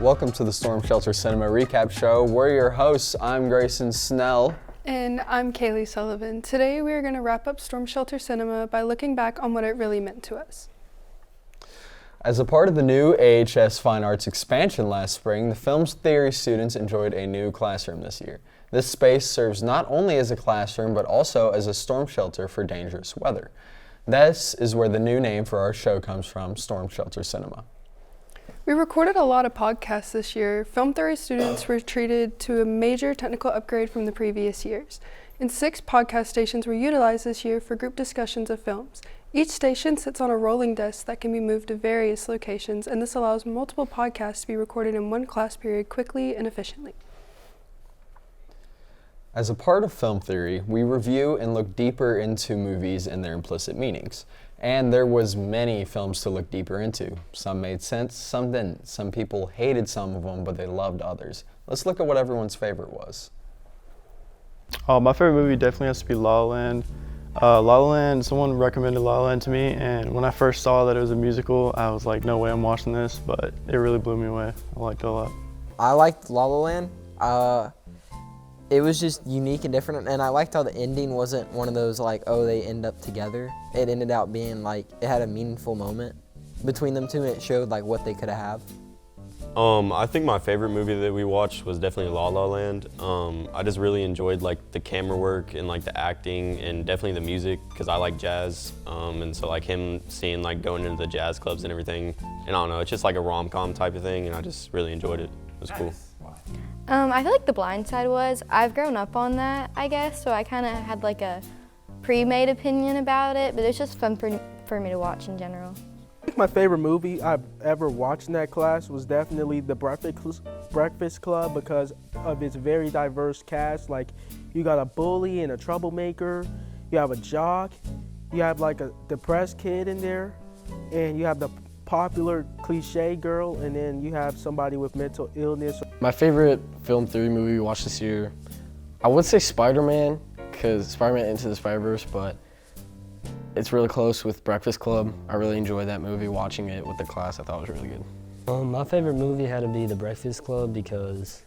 Welcome to the Storm Shelter Cinema Recap Show. We're your hosts. I'm Grayson Snell. And I'm Kaylee Sullivan. Today we are going to wrap up Storm Shelter Cinema by looking back on what it really meant to us. As a part of the new AHS Fine Arts expansion last spring, the film theory students enjoyed a new classroom this year. This space serves not only as a classroom, but also as a storm shelter for dangerous weather. This is where the new name for our show comes from, Storm Shelter Cinema. We recorded a lot of podcasts this year. Film theory students were treated to a major technical upgrade from the previous years. And 6 podcast stations were utilized this year for group discussions of films. Each station sits on a rolling desk that can be moved to various locations, and this allows multiple podcasts to be recorded in one class period quickly and efficiently. As a part of film theory, we review and look deeper into movies and their implicit meanings. And there was many films to look deeper into. Some made sense, some didn't. Some people hated some of them, but they loved others. Let's look at what everyone's favorite was. My favorite movie definitely has to be La La Land. La La Land, someone recommended La La Land to me, and when I first saw that it was a musical, I was like, no way I'm watching this, but it really blew me away. I liked it a lot. I liked La La Land. It was just unique and different, and I liked how the ending wasn't one of those like, oh, they end up together. It ended out being like, it had a meaningful moment between them two, and it showed like what they could have. I think my favorite movie that we watched was definitely La La Land. I just really enjoyed like the camera work and like the acting and definitely the music because I like jazz. And so like him seeing like going into the jazz clubs and everything. And I don't know, it's just like a rom-com type of thing and I just really enjoyed it. It was cool. I feel like The Blind Side was. I've grown up on that, I guess, so I kind of had like a pre-made opinion about it, but it's just fun for me to watch in general. I think my favorite movie I've ever watched in that class was definitely The Breakfast Club because of its very diverse cast. Like, you got a bully and a troublemaker, you have a jock, you have like a depressed kid in there, and you have the popular cliche girl, and then you have somebody with mental illness. My favorite film theory movie we watched this year, I would say Spider-Man, because Spider-Man Into the Spider-Verse, but it's really close with Breakfast Club. I really enjoyed that movie, watching it with the class. I thought it was really good. My favorite movie had to be The Breakfast Club because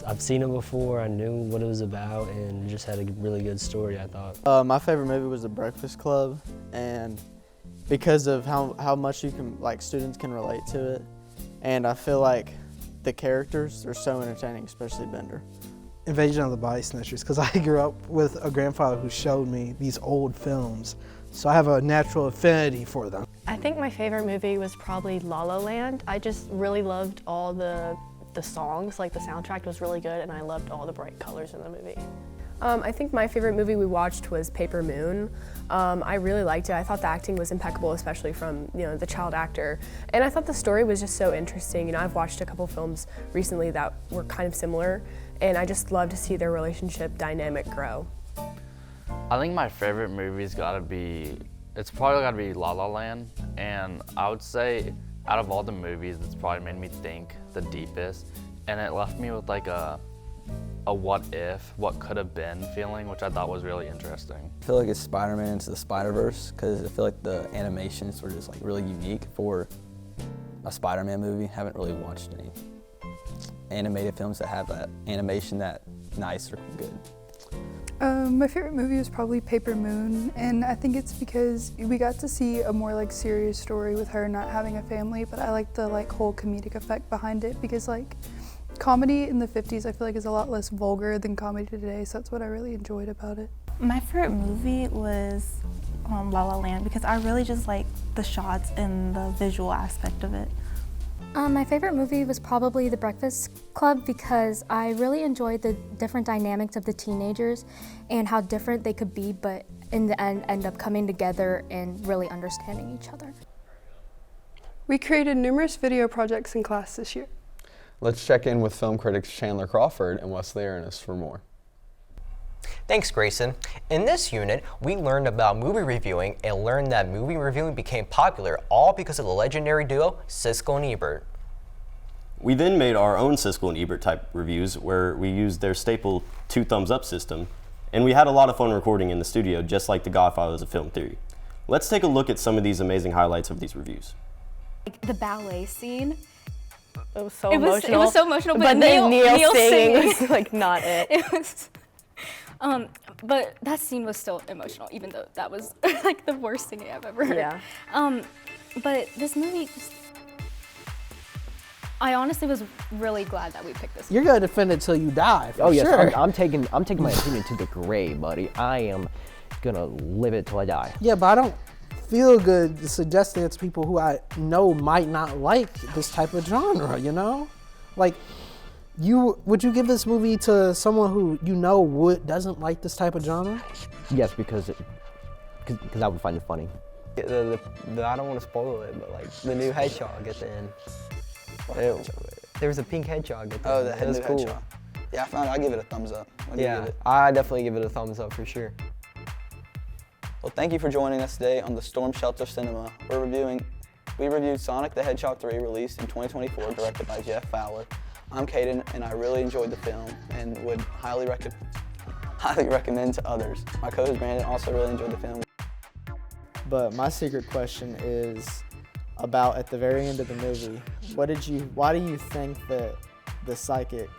I've seen it before, I knew what it was about, and it just had a really good story, I thought. My favorite movie was The Breakfast Club, and because of how much students can relate to it, and I feel like the characters are so entertaining, especially Bender. Invasion of the Body Snatchers, because I grew up with a grandfather who showed me these old films, so I have a natural affinity for them. I think my favorite movie was probably La La Land. I just really loved all the songs, like the soundtrack was really good, and I loved all the bright colors in the movie. I think my favorite movie we watched was Paper Moon. I really liked it. I thought the acting was impeccable, especially from the child actor. And I thought the story was just so interesting. I've watched a couple films recently that were kind of similar, and I just love to see their relationship dynamic grow. I think my favorite movie's it's probably gotta be La La Land, and I would say out of all the movies, it's probably made me think the deepest, and it left me with like a what if, what could have been feeling, which I thought was really interesting. I feel like it's Spider-Man Into the Spider-Verse because I feel like the animations were just like really unique for a Spider-Man movie. Haven't really watched any animated films that have that animation that nice or good. My favorite movie was probably Paper Moon, and I think it's because we got to see a more serious story with her not having a family, but I like the whole comedic effect behind it because comedy in the 50s I feel like is a lot less vulgar than comedy today, so that's what I really enjoyed about it. My favorite movie was La La Land because I really just like the shots and the visual aspect of it. My favorite movie was probably The Breakfast Club because I really enjoyed the different dynamics of the teenagers and how different they could be, but in the end up coming together and really understanding each other. We created numerous video projects in class this year. Let's check in with film critics Chandler Crawford and Wesley Ernest for more. Thanks, Grayson. In this unit, we learned about movie reviewing and learned that movie reviewing became popular all because of the legendary duo Siskel and Ebert. We then made our own Siskel and Ebert type reviews where we used their staple 2 thumbs up system, and we had a lot of fun recording in the studio just like the Godfathers of film theory. Let's take a look at some of these amazing highlights of these reviews. The ballet scene It was so It emotional. was so emotional, but then Neil Neil singing singing. was like not it. It was, but that scene was still emotional, even though that was like the worst singing I've ever heard. Yeah. But this movie, I honestly was really glad that we picked this. You're gonna defend it till you die. For Oh yes, sure. I'm taking my opinion to the grave, buddy. I am gonna live it till I die. Yeah, but I don't feel good suggesting it to people who I know might not like this type of genre, you know? Like, would you give this movie to someone who you know doesn't like this type of genre? Yes, because I would find it funny. I don't want to spoil it, but like the new hedgehog at the end. There was a pink hedgehog at the end. Oh, the It was new cool. hedgehog. Yeah, I'll give it a thumbs up. What do you give Yeah, it? I definitely give it a thumbs up for sure. Well, thank you for joining us today on the Storm Shelter Cinema. We reviewed Sonic the Hedgehog 3, released in 2024, directed by Jeff Fowler. I'm Caden, and I really enjoyed the film and would highly recommend to others. My co-host Brandon also really enjoyed the film. But my secret question is about at the very end of the movie. Why do you think that the psychic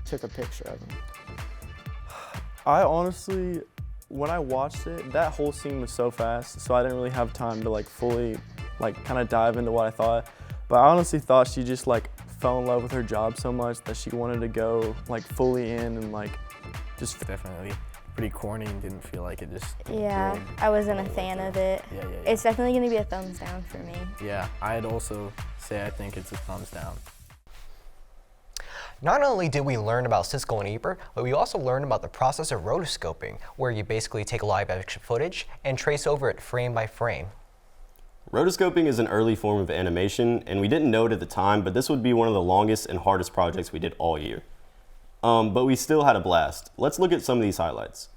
took a picture of him? I honestly, when I watched it, that whole scene was so fast, so I didn't really have time to like fully kind of dive into what I thought. But I honestly thought she just like fell in love with her job so much that she wanted to go like fully in and like just definitely pretty corny and didn't feel like it just Yeah, I wasn't a fan of it. Yeah. It's definitely going to be a thumbs down for me. Yeah, I'd also say I think it's a thumbs down. Not only did we learn about Siskel and Ebert, but we also learned about the process of rotoscoping, where you basically take live action footage and trace over it frame by frame. Rotoscoping is an early form of animation, and we didn't know it at the time, but this would be one of the longest and hardest projects we did all year. But we still had a blast. Let's look at some of these highlights.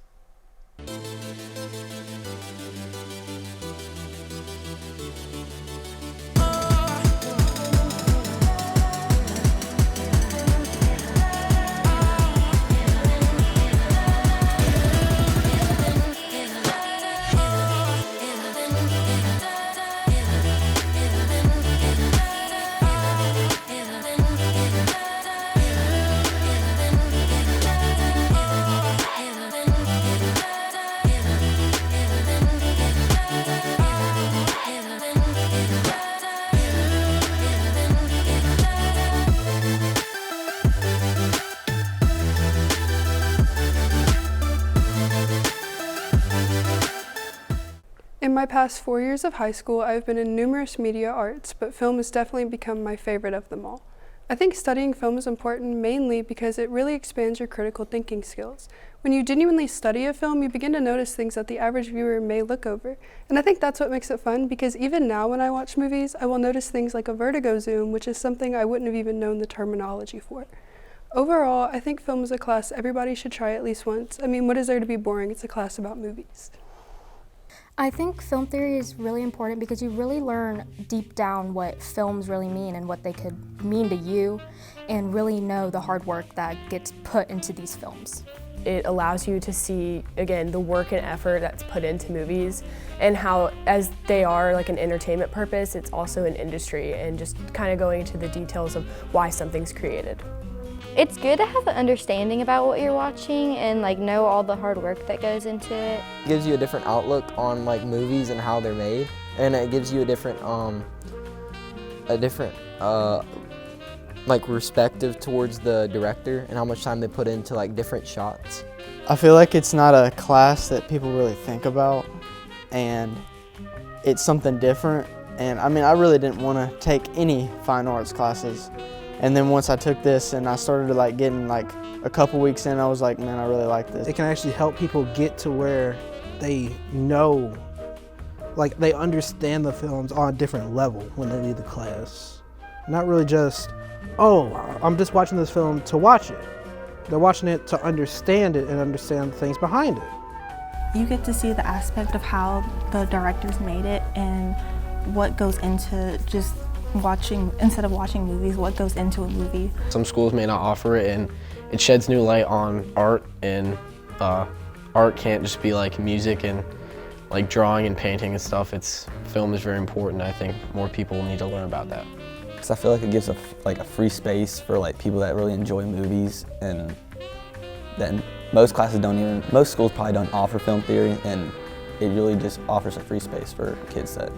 In my past 4 years of high school, I've been in numerous media arts, but film has definitely become my favorite of them all. I think studying film is important mainly because it really expands your critical thinking skills. When you genuinely study a film, you begin to notice things that the average viewer may look over. And I think that's what makes it fun, because even now when I watch movies, I will notice things like a vertigo zoom, which is something I wouldn't have even known the terminology for. Overall, I think film is a class everybody should try at least once. I mean, what is there to be boring? It's a class about movies. I think film theory is really important because you really learn deep down what films really mean and what they could mean to you, and really know the hard work that gets put into these films. It allows you to see, again, the work and effort that's put into movies, and how, as they are like an entertainment purpose, it's also an industry, and just kind of going into the details of why something's created. It's good to have an understanding about what you're watching and like know all the hard work that goes into it. It gives you a different outlook on like movies and how they're made, and it gives you a different like perspective towards the director and how much time they put into like different shots. I feel like it's not a class that people really think about, and it's something different. And I mean, I really didn't want to take any fine arts classes. And then once I took this and I started to like getting like a couple weeks in, I was like, man, I really like this. It can actually help people get to where they know, like they understand the films on a different level when they leave the class. Not really just, oh, I'm just watching this film to watch it. They're watching it to understand it and understand the things behind it. You get to see the aspect of how the directors made it and what goes into just watching, instead of watching movies, what goes into a movie. Some schools may not offer it, and it sheds new light on art, and art can't just be like music and like drawing and painting and stuff. Film is very important. I think more people need to learn about that. Because I feel like it gives a free space for like people that really enjoy movies, and then most schools probably don't offer film theory, and it really just offers a free space for kids that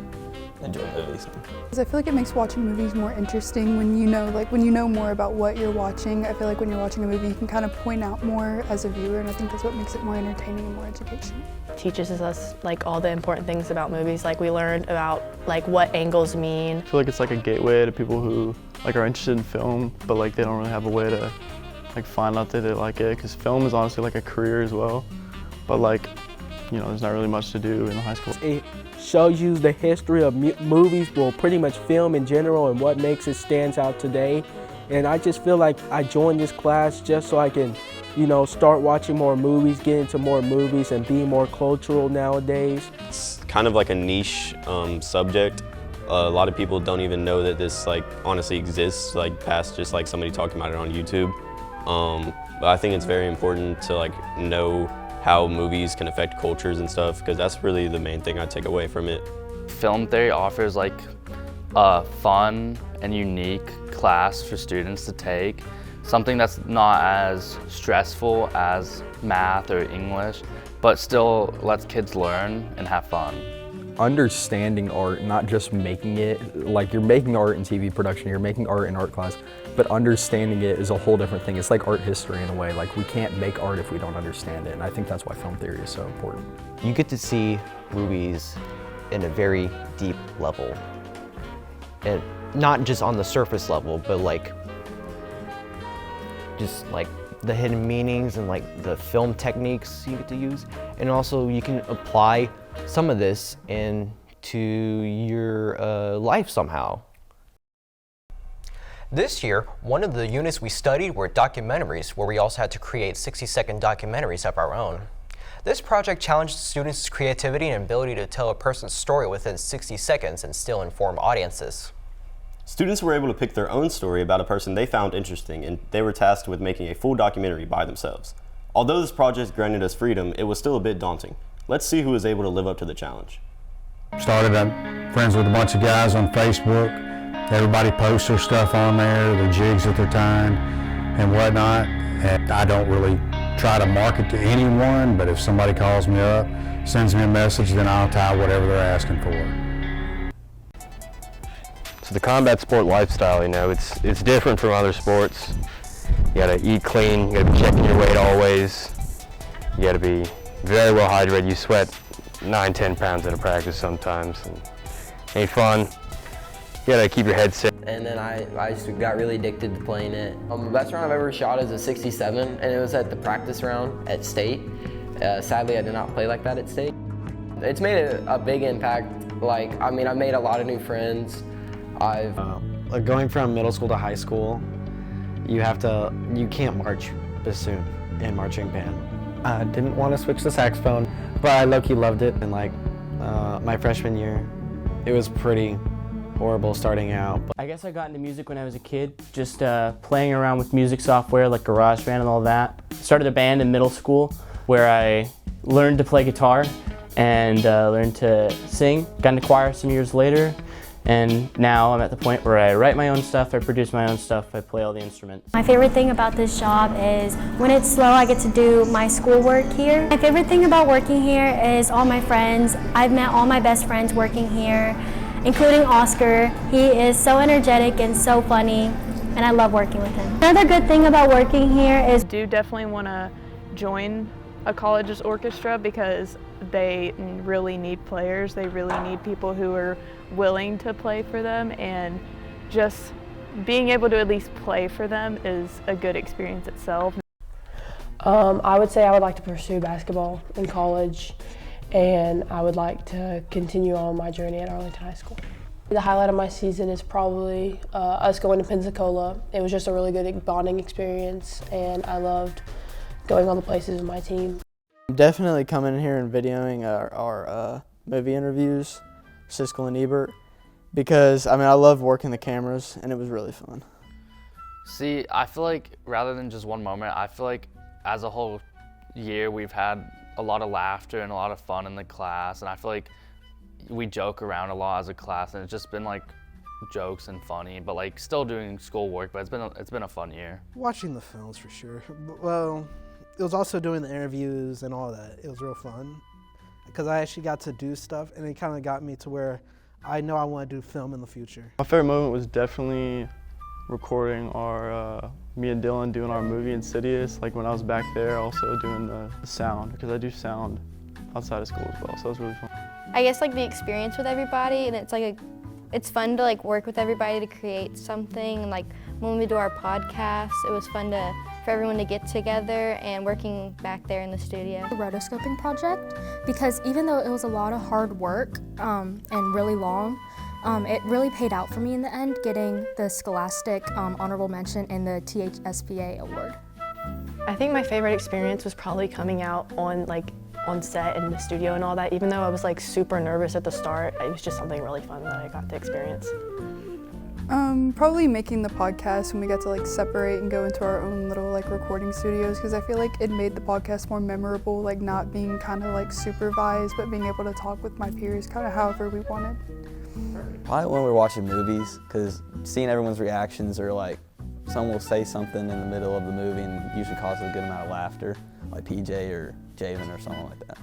enjoy movies. I feel like it makes watching movies more interesting when you know more about what you're watching. I feel like when you're watching a movie, you can kind of point out more as a viewer, and I think that's what makes it more entertaining and more educational. Teaches us like all the important things about movies. Like we learned about like what angles mean. I feel like it's like a gateway to people who like are interested in film, but like they don't really have a way to like find out that they like it, because film is honestly like a career as well. But like, you know, there's not really much to do in high school. It shows you the history of movies, well, pretty much film in general, and what makes it stands out today. And I just feel like I joined this class just so I can, you know, start watching more movies, get into more movies, and be more cultural nowadays. It's kind of like a niche subject. A lot of people don't even know that this like honestly exists, like past just like somebody talking about it on YouTube. But I think it's very important to like know how movies can affect cultures and stuff, because that's really the main thing I take away from it. Film theory offers like a fun and unique class for students to take, something that's not as stressful as math or English, but still lets kids learn and have fun. Understanding art, not just making it, like you're making art in TV production, you're making art in art class, but understanding it is a whole different thing. It's like art history in a way. Like we can't make art if we don't understand it, and I think that's why film theory is so important. You get to see movies in a very deep level, and not just on the surface level, but like just like the hidden meanings and like the film techniques you get to use, and also you can apply some of this into your life somehow. This year, one of the units we studied were documentaries, where we also had to create 60-second documentaries of our own. This project challenged students' creativity and ability to tell a person's story within 60 seconds and still inform audiences. Students were able to pick their own story about a person they found interesting, and they were tasked with making a full documentary by themselves. Although this project granted us freedom, it was still a bit daunting. Let's see who was able to live up to the challenge. Started up friends with a bunch of guys on Facebook. Everybody posts their stuff on there, the jigs that they're tying and whatnot. And I don't really try to market to anyone, but if somebody calls me up, sends me a message, then I'll tie whatever they're asking for. So the combat sport lifestyle, you know, it's different from other sports. You gotta eat clean, you gotta be checking your weight always. You gotta be very well hydrated. You sweat 9-10 pounds at a practice sometimes. And ain't fun. You gotta keep your head set. And then I just got really addicted to playing it. The best round I've ever shot is a 67, and it was at the practice round at state. Sadly, I did not play like that at state. It's made a big impact. Like, I mean, I've made a lot of new friends. Like going from middle school to high school, you can't march bassoon in marching band. I didn't want to switch to saxophone, but I low-key loved it. And like my freshman year, it was pretty horrible starting out. I guess I got into music when I was a kid, just playing around with music software like GarageBand and all that. Started a band in middle school where I learned to play guitar and learned to sing. Got into choir some years later, and now I'm at the point where I write my own stuff, I produce my own stuff, I play all the instruments. My favorite thing about this job is when it's slow, I get to do my schoolwork here. My favorite thing about working here is all my friends. I've met all my best friends working here, including Oscar. He is so energetic and so funny, and I love working with him. Another good thing about working here is I do definitely want to join a college's orchestra because they really need players. They really need people who are willing to play for them, and just being able to at least play for them is a good experience itself. I would say I would like to pursue basketball in college, and I would like to continue on my journey at Arlington High School. The highlight of my season is probably us going to Pensacola. It was just a really good bonding experience, and I loved going on the places with my team. Definitely coming in here and videoing our movie interviews, Siskel and Ebert, because I mean I love working the cameras and it was really fun. See, I feel like rather than just one moment, I feel like as a whole year we've had a lot of laughter and a lot of fun in the class, and I feel like we joke around a lot as a class, and it's just been like jokes and funny, but like still doing schoolwork. But it's been a fun year. Watching the films for sure. Well, it was also doing the interviews and all that. It was real fun because I actually got to do stuff, and it kind of got me to where I know I want to do film in the future. My favorite moment was definitely recording me and Dylan doing our movie Insidious. Like when I was back there, also doing the sound, because I do sound outside of school as well, so it was really fun. I guess like the experience with everybody, and it's fun to like work with everybody to create something. And like when we do our podcast, it was fun for everyone to get together and working back there in the studio. The rotoscoping project, because even though it was a lot of hard work and really long, it really paid out for me in the end, getting the Scholastic Honorable Mention and the THSPA award. I think my favorite experience was probably coming out on set in the studio and all that. Even though I was like super nervous at the start, it was just something really fun that I got to experience. Probably making the podcast when we got to like separate and go into our own little like recording studios, because I feel like it made the podcast more memorable, like not being kind of like supervised, but being able to talk with my peers kind of however we wanted. Probably when we're watching movies, because seeing everyone's reactions, or like someone will say something in the middle of the movie and usually causes a good amount of laughter, like PJ or Javen or someone like that.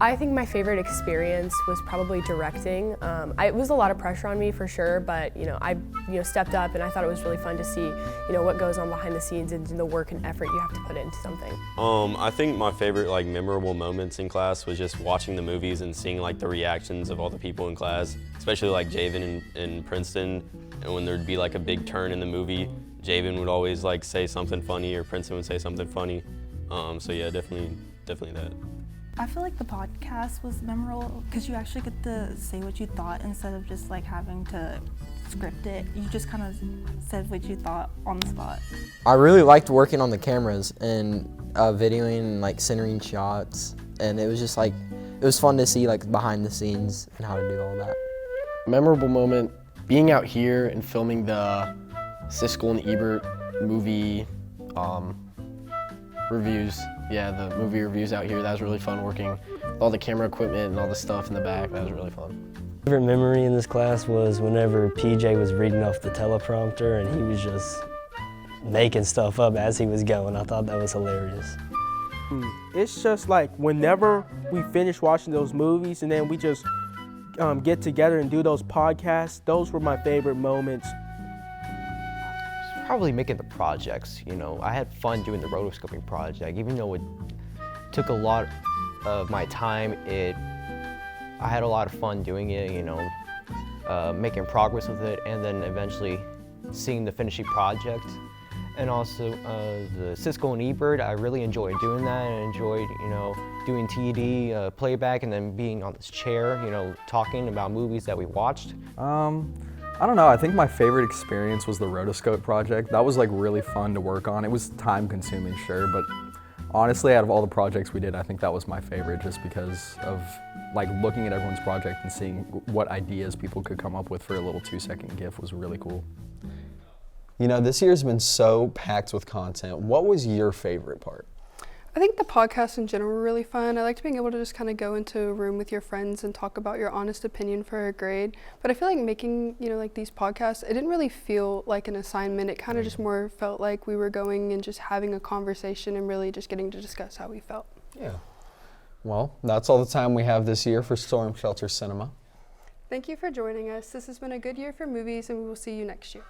I think my favorite experience was probably directing. It was a lot of pressure on me for sure, but I stepped up, and I thought it was really fun to see what goes on behind the scenes and the work and effort you have to put into something. I think my favorite like memorable moments in class was just watching the movies and seeing like the reactions of all the people in class, especially like Javen in Princeton, and when there'd be like a big turn in the movie, Javen would always like say something funny, or Princeton would say something funny. So yeah, definitely that. I feel like the podcast was memorable because you actually get to say what you thought instead of just like having to script it. You just kind of said what you thought on the spot. I really liked working on the cameras and videoing and like centering shots, and it was just like, it was fun to see like behind the scenes and how to do all that. Memorable moment, being out here and filming the Siskel and Ebert movie reviews. Yeah, the movie reviews out here, that was really fun working with all the camera equipment and all the stuff in the back. That was really fun. My favorite memory in this class was whenever PJ was reading off the teleprompter and he was just making stuff up as he was going. I thought that was hilarious. It's just like whenever we finish watching those movies and then we just get together and do those podcasts, those were my favorite moments. Probably making the projects, I had fun doing the rotoscoping project, even though it took a lot of my time. I had a lot of fun doing it, making progress with it, and then eventually seeing the finishing project. And also the Siskel and Ebert, I really enjoyed doing that. I enjoyed, doing TED playback and then being on this chair, talking about movies that we watched. I don't know, I think my favorite experience was the rotoscope project. That was like really fun to work on. It was time consuming, sure, but honestly, out of all the projects we did, I think that was my favorite just because of like looking at everyone's project and seeing what ideas people could come up with for a little 2-second GIF was really cool. This year's been so packed with content. What was your favorite part? I think the podcasts in general were really fun. I liked being able to just kind of go into a room with your friends and talk about your honest opinion for a grade. But I feel like making, like these podcasts, it didn't really feel like an assignment. It kind of just more felt like we were going and just having a conversation and really just getting to discuss how we felt. Yeah. Well, that's all the time we have this year for Storm Shelter Cinema. Thank you for joining us. This has been a good year for movies, and we will see you next year.